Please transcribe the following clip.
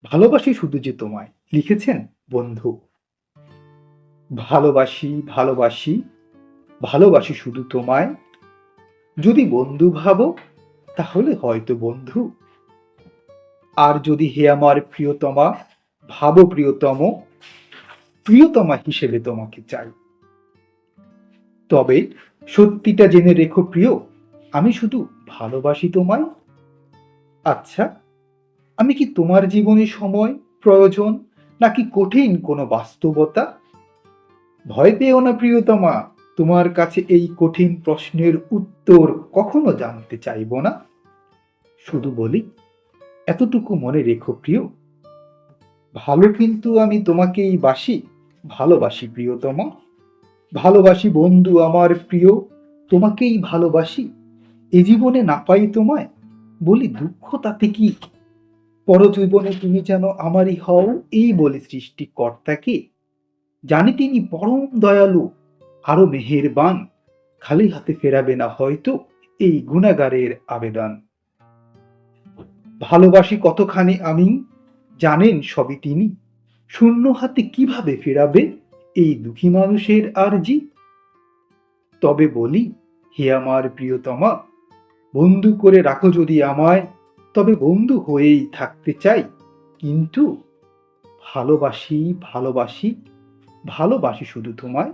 ভালোবাসি শুধু যে তোমায় লিখেছেন বন্ধু। ভালোবাসি ভালোবাসি ভালোবাসি শুধু তোমায়। যদি বন্ধু ভাবো তাহলে হয়তো বন্ধু। আর যদি হে আমার প্রিয়তমা ভাবো প্রিয়তম, প্রিয়তমা হিসেবে তোমাকে চাই। তবে সত্যিটা জেনে রেখো প্রিয়, আমি শুধু ভালোবাসি তোমায়। আচ্ছা, আমি কি তোমার জীবনে সময় প্রয়োজন, নাকি কঠিন কোনো বাস্তবতা? ভয় পেও না প্রিয়তমা, তোমার কাছে এই কঠিন প্রশ্নের উত্তর কখনো জানতে চাইব না। শুধু বলি, এতটুকু মনে রেখো প্রিয়, ভালো কিন্তু আমি তোমাকেই বাসি, ভালোবাসি প্রিয়তমা। ভালোবাসি বন্ধু আমার প্রিয়, তোমাকেই ভালোবাসি। এ জীবনে না পাই তোমায়, বলি দুঃখ তাতে কি। পরজীবনে তুমি যেন আমারই হও, এই বলে সৃষ্টিকর্তাকে। জানি তিনি পরম দয়ালু, আরো মেহেরবান, খালি হাতে ফেরাবে না হয়তো এই গুনাহগারের আবেদন। ভালোবাসি কতখানি আমি, জানেন সবই তিনি। শূন্য হাতে কিভাবে ফেরাবে এই দুঃখী মানুষের আরজি। তবে বলি, হে আমার প্রিয়তমা, বন্ধু করে রাখো যদি আমায়, তবে বন্ধু হয়েই থাকতে চাই। কিন্তু ভালোবাসি ভালোবাসি ভালোবাসি শুধু তোমায়।